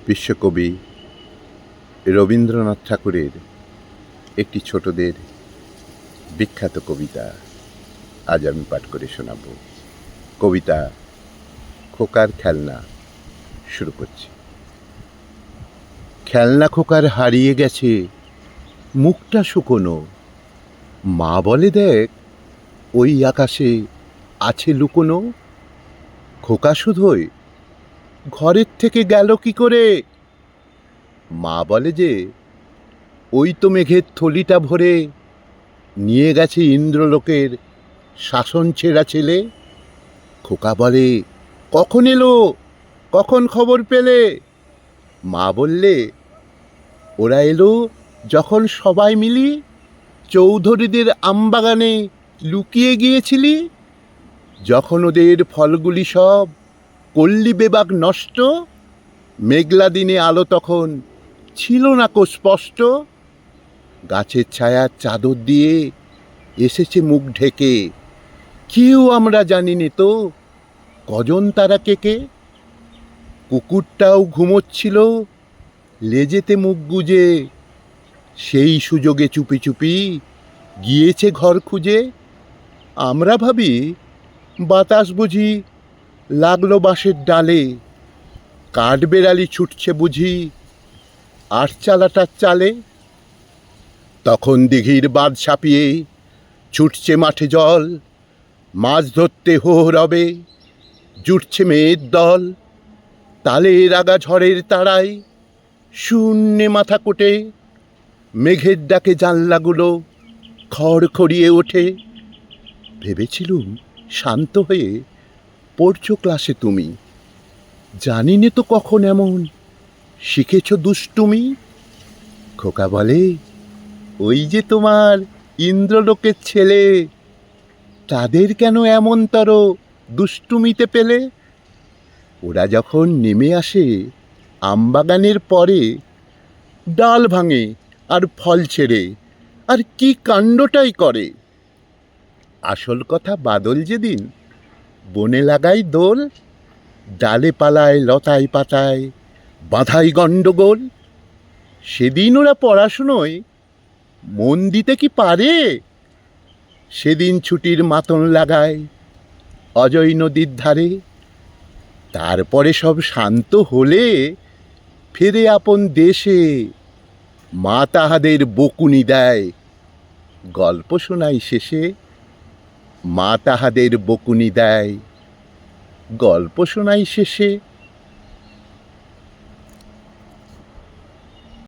বিশ্বকবি রবীন্দ্রনাথ ঠাকুরের একটি ছোটদের বিখ্যাত কবিতা আজ আমি পাঠ করে শোনাব। কবিতা খোকার খেলনা। শুরু করছি। খেলনা খোকার হারিয়ে গেছে মুখটা শুকনো, মা বলে দেখ ওই আকাশে আছে লুকোনো। খোকা শুধোয় ঘরের থেকে গেল কি করে, মা বলে যে ওই তো মেঘের থলিটা ভরে নিয়ে গেছে ইন্দ্রলোকের শাসন ছেঁড়া ছেলে। খোকা বলে কখন এলো, কখন খবর পেলে, মা বললে ওরা এলো যখন সবাই মিলি চৌধুরীদের আমবাগানে লুকিয়ে গিয়েছিলি। যখন ওদের ফলগুলি সব করলি বেবাক নষ্ট, মেঘলা দিনে আলো তখন ছিল না কো স্পষ্ট। গাছের ছায়ার চাদর দিয়ে এসেছে মুখ ঢেকে, কেউ আমরা জানিনি তো কজন তারা কেকে। কুকুরটাও ঘুমোচ্ছিল লেজেতে মুখ গুজে, সেই সুযোগে চুপি চুপি গিয়েছে ঘর খুঁজে। আমরা ভাবি বাতাস বুঝি লাগলো বাঁশের ডালে, কাঠবেড়ালি ছুটছে বুঝি আটচালাটার চালে। তখন দিঘির বাঁধ ছাপিয়ে ছুটছে মাঠে জল, মাছ ধরতে হো রবে জুটছে মেয়ের দল। তালের আগা ঝড়ের তাড়ায় শূন্যে মাথা কোটে, মেঘের ডাকে জানলাগুলো খড়খড়িয়ে ওঠে। ভেবেছিলুম শান্ত হয়ে পড়ছো ক্লাসে তুমি, জানি নে তো কখন এমন শিখেছ দুষ্টুমি। খোকা বলে ওই যে তোমার ইন্দ্রলোকের ছেলে, তাদের কেন এমনতর দুষ্টুমিতে পেলে। ওরা যখন নেমে আসে আমবাগানের পরে, ডাল ভাঙে আর ফল ছেড়ে, আর কি কাণ্ডটাই করে। আসল কথা বাদল যেদিন বনে লাগাই দোল, ডালে পালায় লতায় পাতায় বাঁধাই গণ্ডগোল। সেদিন ওরা পড়াশুনোয় মন দিতে কি পারে, সেদিন ছুটির মাতন লাগায় অজয় নদীর ধারে। তারপরে সব শান্ত হলে ফেরে আপন দেশে, মা তাহাদের বকুনি দেয় গল্প শোনায় শেষে। মা তাহাদের বকুনি দেয় গল্প শোনায় শেষে।